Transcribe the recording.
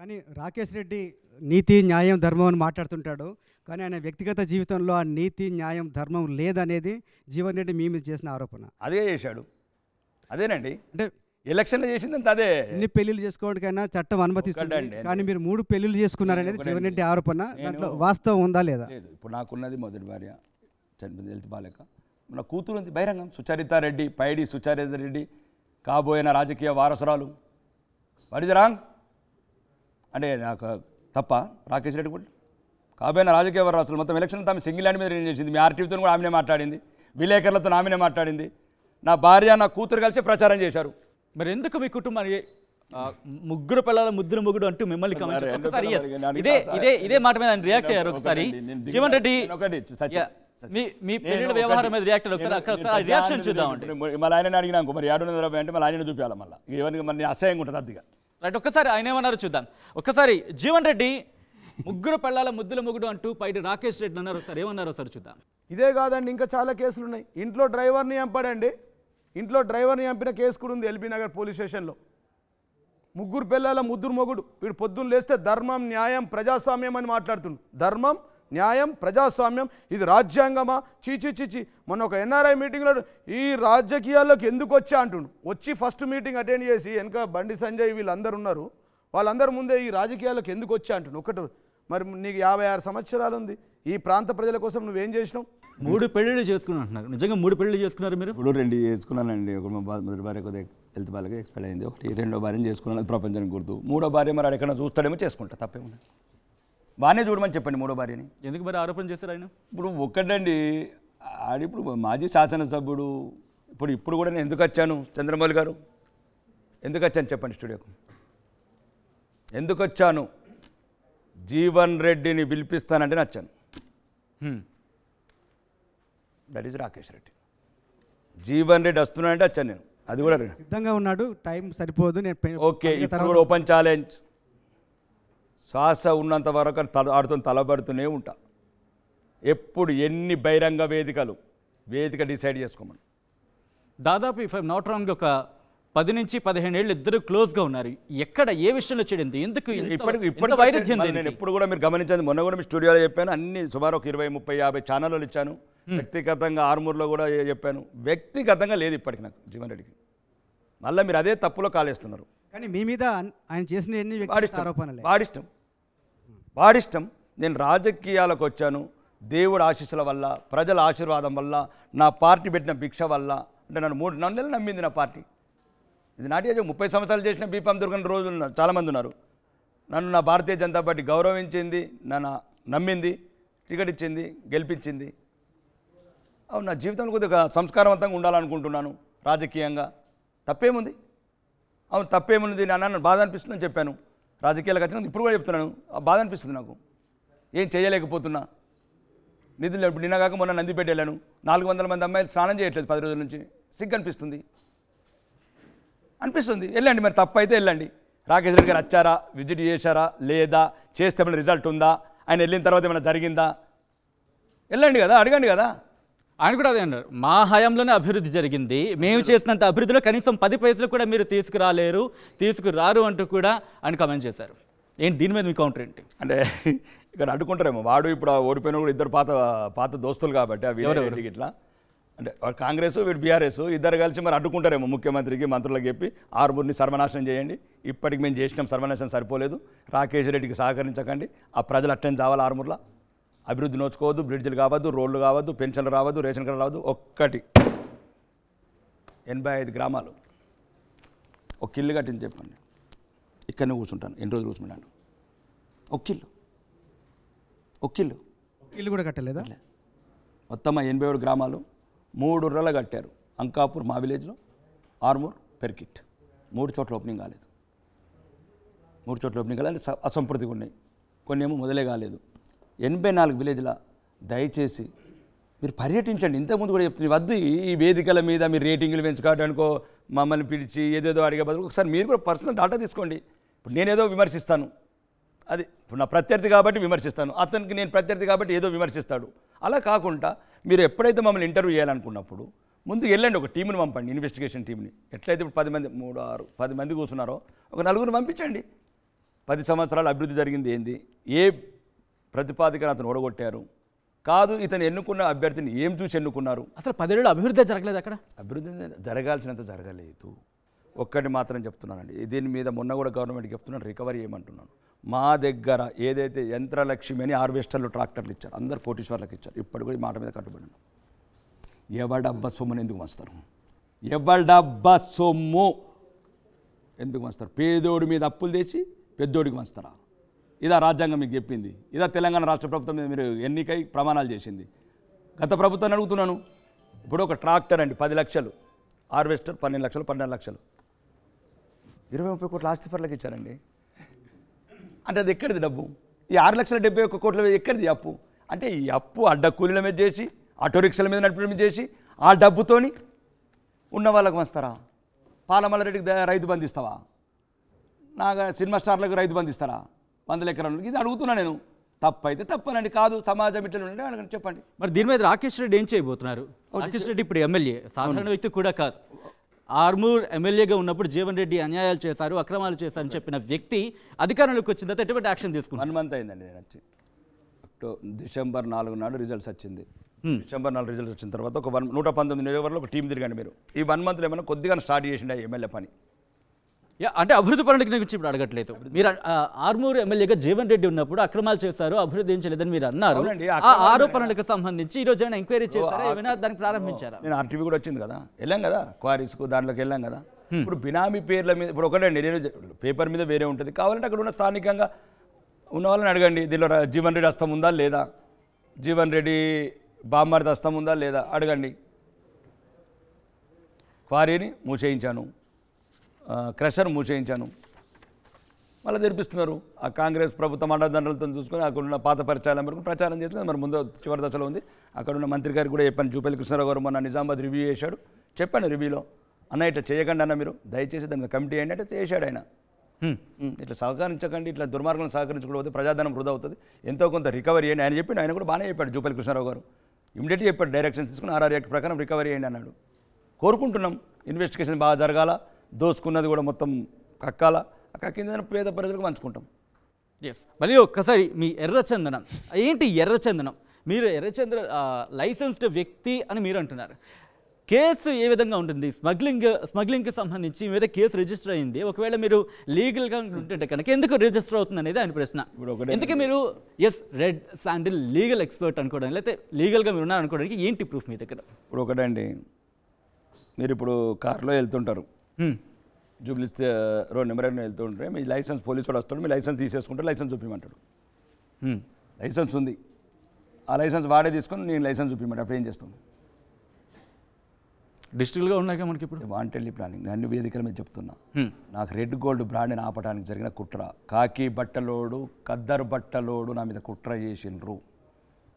కానీ రాకేష్ రెడ్డి నీతి న్యాయం ధర్మం అని మాట్లాడుతుంటాడు, కానీ ఆయన వ్యక్తిగత జీవితంలో ఆ నీతి న్యాయం ధర్మం లేదనేది జీవన్ రెడ్డి మీ మీద చేసిన ఆరోపణ. అదే చేశాడు, అదేనండి. అంటే ఎలక్షన్లో చేసిందంత అదే. ఎన్ని పెళ్లిళ్ళు చేసుకోవడానికైనా చట్టం అనుమతిస్తుంది, కానీ మీరు 3 పెళ్లిళ్ళు చేసుకున్నారనేది జీవన్ రెడ్డి ఆరోపణ. దాంట్లో వాస్తవం ఉందా లేదా? లేదు. ఇప్పుడు నాకున్నది మొదటి భార్య, చనిపోయింది, హెల్త్ బాలేక. మన కూతురు ఉంది బహిరంగం, సుచరితారెడ్డి, పైడి సుచరితారెడ్డి, కాబోయిన రాజకీయ వారసురాలు. వాట్ ఇస్ రాంగ్ అంటే నాకు తప్ప? రాకేష్ రెడ్డి కూడా కాబోయిన రాజకీయ వారసులు మొత్తం ఎలక్షన్ ఆమె సింగిల్ హ్యాండ్ మీద రిలీజ్ చేసింది. మీ ఆర్టీవీతో కూడా ఆమెనే మాట్లాడింది, విలేకరులతో ఆమెనే మాట్లాడింది. నా భార్య నా కూతురు కలిసి ప్రచారం చేశారు. మరి ఎందుకు మీ కుటుంబాన్ని ముగ్గురు పిల్లల ముద్దుల ముగ్గుడు అంటూ మిమ్మల్ని ఇదే మాట మీద రియాక్ట్ అయ్యారు ఒకసారి జీవన్ రెడ్డి? మీ పెళ్లి వ్యవహారం మీద రియాక్ట్ ఒకసారి రియాక్షన్ చూద్దామండి. మళ్ళీ ఆయన అడిగినా మరి 700 అంటే మళ్ళీ ఆయన చూపించాలి, మళ్ళీ ఇవన్నీ మన అసహ్యంగా ఉంటుంది అదిగా. రైట్, ఒక్కసారి ఆయన ఏమన్నారు చూద్దాం. ఒక్కసారి జీవన్ రెడ్డి ముగ్గురు పిల్లల ముద్దుల ముగ్గుడు అంటూ పైడి రాకేష్ రెడ్డి అన్నారు, సార్ ఏమన్నారు సార్ చూద్దాం. ఇదే కాదండి, ఇంకా చాలా కేసులు ఉన్నాయి. ఇంట్లో డ్రైవర్ని చంపాడండి, ఇంట్లో డ్రైవర్ని చంపిన కేసు కూడా ఉంది ఎల్బీ నగర్ పోలీస్ స్టేషన్లో. ముగ్గురు పిల్లల ముద్దురు మొగుడు, వీడు పొద్దున్న లేస్తే ధర్మం న్యాయం ప్రజాస్వామ్యం అని మాట్లాడుతుండు. ధర్మం న్యాయం ప్రజాస్వామ్యం ఇది రాజ్యాంగమా? చీచి. మొన్న ఒక ఎన్ఆర్ఐ మీటింగ్లో ఈ రాజకీయాల్లోకి ఎందుకు వచ్చా అంటుండు. వచ్చి ఫస్ట్ మీటింగ్ అటెండ్ చేసి వెనక బండి సంజయ్ వీళ్ళందరూ ఉన్నారు, వాళ్ళందరి ముందే ఈ రాజకీయాల్లోకి ఎందుకు వచ్చా అంటుండు. ఒకటి మరి నీకు 56 సంవత్సరాలు ఉంది, ఈ ప్రాంత ప్రజల కోసం నువ్వేం చేసినావు? 3 పెళ్ళిళ్ళు చేసుకున్నా అంటున్నారు, నిజంగా 3 పెళ్ళిళ్ళు చేసుకున్నారు మీరు? ఇప్పుడు 2 చేసుకున్నానండి. ఒక మొదటి భార్య కొద్దిగా హెల్త్ బాగా ఎక్స్పైర్ అయింది, ఒకటి 2వ భార్యను చేసుకున్నాను, అది ప్రపంచానికి గుర్తు. 3వ భార్య మరి ఎక్కడ చూస్తాడేమో చేసుకుంటా, తప్పేముంది. బాగానే చూడమని చెప్పండి 3వ భార్యని. ఎందుకు మరి ఆరోపణ చేశారు ఆయన? ఇప్పుడు ఒక్కటండి, ఇప్పుడు మాజీ శాసనసభ్యుడు. ఇప్పుడు కూడా నేను ఎందుకు వచ్చాను చంద్రమౌళి గారు, ఎందుకు వచ్చాను చెప్పండి స్టూడియోకు? ఎందుకు వచ్చాను? జీవన్ రెడ్డిని పిలిపిస్తానంటే నచ్చాను. That is Rakesh Reddy. జీవన్ రెడ్డి వస్తున్నానంటే వచ్చాను నేను, అది కూడా సిద్ధంగా ఉన్నాడు. టైం సరిపోదు. ఓకే, ఇప్పుడు కూడా ఓపెన్ ఛాలెంజ్. శ్వాస ఉన్నంత వరకు ఆడుతూ తలబడుతూనే ఉంటా. ఎప్పుడు ఎన్ని బహిరంగ వేదిక డిసైడ్ చేసుకోమని. దాదాపు ఇఫ్ ఐఎమ్ నాట్ రాంగ్ ఒక 10 నుంచి 15 ఏళ్ళు ఇద్దరు క్లోజ్గా ఉన్నారు. ఎక్కడ ఏ విషయంలో చెడింది? ఎందుకు ఇప్పటికి వైరుధ్యం? నేను ఎప్పుడు కూడా మీరు గమనించండి, మొన్న కూడా మీ స్టూడియోలో చెప్పాను, అన్ని సుమారు ఒక 20, 30, 50 ఛానళ్ళు ఇచ్చాను. వ్యక్తిగతంగా ఆర్మూర్లో కూడా చెప్పాను. వ్యక్తిగతంగా లేదు ఇప్పటికి నాకు జీవన్ రెడ్డికి. మళ్ళీ మీరు అదే తప్పులో కాలేస్తున్నారు. కానీ మీ మీద ఆయన చేసిన ఎన్ని ఆరోపణలు వాడిష్టం. నేను రాజకీయాలకు వచ్చాను దేవుడు ఆశీస్సుల వల్ల, ప్రజల ఆశీర్వాదం వల్ల, నా పార్టీ పెట్టిన భిక్ష వల్ల. అంటే నన్ను 3 నెలలు నమ్మింది నా పార్టీ. ఇది నాటి 30 సంవత్సరాలు చేసిన బీఫామ్ దొరికిన రోజులు చాలామంది ఉన్నారు. నన్ను నా భారతీయ జనతా పార్టీ గౌరవించింది, నన్ను నమ్మింది, టికెట్ ఇచ్చింది, గెలిపించింది. అవును, నా జీవితంలో కొద్దిగా సంస్కారవంతంగా ఉండాలనుకుంటున్నాను రాజకీయంగా. తప్పేముంది? అవును, తప్పేముంది? నన్ను బాధ అనిపిస్తుందని చెప్పాను. రాజకీయాలకు వచ్చిన ఇప్పుడు కూడా చెప్తున్నాను, బాధ అనిపిస్తుంది నాకు. ఏం చేయలేకపోతున్నా. నిధులు ఇప్పుడు నిన్న కాక మొన్న నందిపేట వెళ్ళాను, 400 మంది అమ్మాయిలు స్నానం చేయట్లేదు 10 రోజుల నుంచి. సిగ్గు అనిపిస్తుంది. వెళ్ళండి, మరి తప్పు అయితే వెళ్ళండి. రాకేష్ రెడ్డి గారు వచ్చారా, విజిట్ చేశారా లేదా, చేస్తే ఏమైనా రిజల్ట్ ఉందా, ఆయన వెళ్ళిన తర్వాత ఏమైనా జరిగిందా, వెళ్ళండి కదా, అడగండి కదా. ఆయన కూడా అదే అన్నారు, మా హయాంలోనే అభివృద్ధి జరిగింది, మేము చేసినంత అభివృద్ధిలో కనీసం 10 పైసలు కూడా మీరు తీసుకురారు అంటూ కూడా ఆయన కామెంట్ చేశారు. ఏంటి దీని మీద మీ కౌంటర్ ఏంటి? అంటే ఇక్కడ అడ్డుకుంటారేమో. వాడు ఇప్పుడు ఓడిపోయిన కూడా ఇద్దరు పాత దోస్తులు కాబట్టి అవి ఇట్లా అంటే కాంగ్రెస్ వీడు బీఆర్ఎస్ ఇద్దరు కలిసి మరి అడ్డుకుంటారేమో ముఖ్యమంత్రికి మంత్రులకు చెప్పి ఆర్మూర్ని సర్వనాశనం చేయండి. ఇప్పటికి మేము చేసినాం, సర్వనాశనం సరిపోలేదు, రాకేష్ రెడ్డికి సహకరించకండి, ఆ ప్రజలు అట్టని చావాలి, ఆర్మూర్లో అభివృద్ధి నోచుకోవద్దు, బ్రిడ్జ్లు కావద్దు, రోడ్లు కావద్దు, పెన్షన్లు రావద్దు, రేషన్ కార్డు రావద్దు. 85 గ్రామాలు ఒక ఇల్లు కట్టింది చెప్పండి. ఇక్కడనే కూర్చుంటాను, ఎన్ని రోజులు కూర్చుంటాను. ఒక ఇల్లు కూడా కట్టలేదా? మొత్తం 87 గ్రామాలు 3 ఊర్లలో కట్టారు. అంకాపూర్ మా విలేజ్లో, ఆర్మూర్, పెర్కిట్ 3 చోట్ల ఓపెనింగ్ కాలేదు. 3 చోట్ల ఓపెనింగ్ కాలేదు, అసంపూర్తిగా ఉన్నాయి. కొన్ని ఏమో మొదలే కాలేదు. 84 విలేజ్ల దయచేసి మీరు పర్యటించండి. ఇంతకుముందు కూడా చెప్తుంది, వద్దు ఈ వేదికల మీద మీరు రేటింగ్లు పెంచుకోవడానికో మమ్మల్ని పిలిచి ఏదేదో అడిగే బదులు ఒకసారి మీరు కూడా పర్సనల్ డాటా తీసుకోండి. ఇప్పుడు నేనేదో విమర్శిస్తాను, అది ఇప్పుడు నా ప్రత్యర్థి కాబట్టి విమర్శిస్తాను, అతనికి నేను ప్రత్యర్థి కాబట్టి ఏదో విమర్శిస్తాడు. అలా కాకుండా మీరు ఎప్పుడైతే మమ్మల్ని ఇంటర్వ్యూ చేయాలనుకున్నప్పుడు ముందుకు వెళ్ళండి, ఒక టీంని పంపండి, ఇన్వెస్టిగేషన్ టీంని. ఎట్లయితే ఇప్పుడు 10 మంది 3, 6, 10 మంది కూర్చున్నారో ఒక 4 పంపించండి. 10 సంవత్సరాలు అభివృద్ధి జరిగింది ఏంది, ఏ ప్రతిపాదికను అతను ఓడగొట్టారు, కాదు ఇతను ఎన్నుకున్న అభ్యర్థిని ఏం చూసి ఎన్నుకున్నారు. అసలు 10 ఏళ్ళు అభివృద్ధి జరగలేదు అక్కడ. అభివృద్ధి జరగాల్సినంత జరగలేదు. ఒక్కటి మాత్రం చెప్తున్నానండి, దీని మీద మొన్న కూడా గవర్నమెంట్కి చెప్తున్నాను, రికవరీ ఏమంటున్నాను. మా దగ్గర ఏదైతే యంత్రలక్ష్మి అని హార్వెస్టర్లు ట్రాక్టర్లు ఇచ్చారు, అందరు కోటీశ్వర్లకు ఇచ్చారు. ఇప్పటి కూడా ఈ మాట మీద కట్టుబడి ఉన్నాం. ఎవడబ్బా సొమ్ముని ఎందుకు వంచుతారు, ఎవడబ్బా సొమ్ము ఎందుకు వంచుతారు? పేదోడి మీద అప్పులు తెచ్చి పెద్దోడికి వంచుతారా? ఇదా రాజ్యాంగం మీకు చెప్పింది? ఇదా తెలంగాణ రాష్ట్ర ప్రభుత్వం మీద మీరు ఎన్నికై ప్రమాణాలు చేసింది? గత ప్రభుత్వాన్ని అడుగుతున్నాను. ఇప్పుడు ఒక ట్రాక్టర్ అండి 10 లక్షలు, హార్వెస్టర్ 12 లక్షలు 14 లక్షలు, 20-30 కోట్ల ఆస్తి పరులకు ఇచ్చారండి. అంటే అది ఎక్కడిది డబ్బు? ఈ 6,71 కోట్ల ఎక్కడిది అప్పు? అంటే ఈ అప్పు అడ్డ కూలీల మీద చేసి, ఆటో రిక్షల మీద నడిపి మీద చేసి, ఆ డబ్బుతోని ఉన్న వాళ్ళకు వస్తారా? పాలమల్లారెడ్డికి రైతు బంధిస్తావా? నాగా సినిమా స్టార్లకు రైతు బంధిస్తారా 100 ఎకరాలకు? ఇది అడుగుతున్నా నేను. తప్పు అయితే తప్పనండి, కాదు సమాజం ఇట్లా ఉండే అడగండి, చెప్పండి. మరి దీని మీద రాకేష్ రెడ్డి ఏం చేయబోతున్నారు? రాకేష్ రెడ్డి ఇప్పుడు ఎమ్మెల్యే, సాధారణ వ్యక్తి కూడా కాదు. ఆర్మూర్ ఎమ్మెల్యేగా ఉన్నప్పుడు జీవన్ రెడ్డి అన్యాయాలు చేశారు, అక్రమాలు చేశారని చెప్పిన వ్యక్తి అధికారంలోకి వచ్చిన తర్వాత ఎటువంటి యాక్షన్ తీసుకున్నారు? 1 మంత్ అయిందండి నేను వచ్చి. డిసెంబర్ 4 నాడు రిజల్ట్స్ వచ్చింది. డిసెంబర్ 4 రిజల్ట్స్ వచ్చిన తర్వాత ఒక 119 నియోజకవర్గంలో ఒక టీం తిరిగండి మీరు. ఈ 1 మంత్లో ఏమైనా కొద్దిగా స్టార్ట్ చేసిండే ఎమ్మెల్యే పని. అంటే అభివృద్ధి పనుల గురించి ఇప్పుడు అడగట్లేదు. మీరు ఆర్మూర్ ఎమ్మెల్యేగా జీవన్ రెడ్డి ఉన్నప్పుడు అక్రమాలు చేశారు, అభివృద్ధి ఏం చేయలేదని మీరు అన్నారు. ఆ ఆరోపణలకు సంబంధించి ఈ రోజు ఏమైనా ఎంక్వైరీ చేశారా, ఏమైనా దానికి ప్రారంభించారా? నేను ఆర్టీవీ కూడా వచ్చింది కదా, వెళ్ళాం కదా, క్వారీస్కు దాంట్లోకి వెళ్ళాం కదా. ఇప్పుడు బినామీ పేర్ల మీద ఇప్పుడు ఒకటండి, నేను పేపర్ మీద వేరే ఉంటుంది, కావాలంటే అక్కడ ఉన్న స్థానికంగా ఉన్న వాళ్ళని అడగండి. దీనిలో జీవన్ రెడ్డి హస్తం ఉందా లేదా, జీవన్ రెడ్డి బామ్మర్ది హస్తం ఉందా లేదా అడగండి. క్వారీని మూసేయించాను, క్రషర్ మూసేయించాను, మళ్ళీ తెరిపిస్తున్నారు. ఆ కాంగ్రెస్ ప్రభుత్వం అండదండలతో చూసుకొని అక్కడున్న పాత పరిచయాల మేరకు ప్రచారం చేసుకుని మరి ముందు చివరి దశలో ఉంది. అక్కడున్న మంత్రి గారికి కూడా చెప్పాను, జూపల్లి కృష్ణారావు గారు మొన్న నిజామాబాద్ రివ్యూ చేశాడు, చెప్పాను రివ్యూలో, అన్న ఇట్లా చేయకండి అన్న, మీరు దయచేసి దాని కమిటీ అయ్యండి అంటే చేశాడు ఆయన. ఇట్లా సహకరించకండి, ఇట్లా దుర్మార్గం సహకరించకపోతే ప్రజాధనం వృధా అవుతుంది, ఎంతో కొంత రికవరీ అయ్యండి ఆయన చెప్పిండు. ఆయన కూడా బాగానే చెప్పాడు, జూపల్లి కృష్ణారావు గారు ఇమీడియట్గా చెప్పాడు, డైరెక్షన్స్ తీసుకుని ఆర్ఆర్ యాక్ట్ ప్రకారం రికవరీ అయ్యండి అన్నాడు. కోరుకుంటున్నాం ఇన్వెస్టిగేషన్ బాగా జరగాల, దోసుకున్నది కూడా మొత్తం కక్కాల, కక్కిందని పేద ప్రజలకు పంచుకుంటాం. మళ్ళీ ఒక్కసారి మీ ఎర్రచందనం ఏంటి? ఎర్రచందనం మీరు లైసెన్స్డ్ వ్యక్తి అని మీరు అంటున్నారు. కేసు ఏ విధంగా ఉంటుంది? స్మగ్లింగ్కి సంబంధించి మీద కేసు రిజిస్టర్ అయింది. ఒకవేళ మీరు లీగల్గా ఉంటుంటే కనుక ఎందుకు రిజిస్టర్ అవుతుంది అనేది ఆయన ప్రశ్న. ఎందుకే మీరు రెడ్ శాండిల్ లీగల్ ఎక్స్పర్ట్ అనుకోవడానికి, లేకపోతే లీగల్గా మీరు ఉన్నారు అనుకోవడానికి ఏంటి ప్రూఫ్ మీ దగ్గర? ఇప్పుడు ఒకటండి, మీరు ఇప్పుడు కారులో వెళ్తుంటారు, జూబ్లీస్ రోడ్ నెంబర్ 8 వెళ్తుంటే మీ లైసెన్స్ పోలీసు వాడు వస్తాడు, మీ లైసెన్స్ తీసేసుకుంటే లైసెన్స్ చూపించమంటాడు. లైసెన్స్ ఉంది, ఆ లైసెన్స్ వాడే తీసుకొని నేను లైసెన్స్ చూపించమంటే అప్పుడు ఏం చేస్తాను? డిజిటల్గా ఉన్నాక మనకి ఇప్పుడు వాంటెడ్లీ ప్లానింగ్ అన్ని వేదికల మీద చెప్తున్నా. నాకు రెడ్ గోల్డ్ బ్రాండ్ని ఆపడానికి జరిగిన కుట్ర, కాకి బట్టలోడు ఖద్దరు బట్టలోడు నా మీద కుట్ర చేసిండ్రు.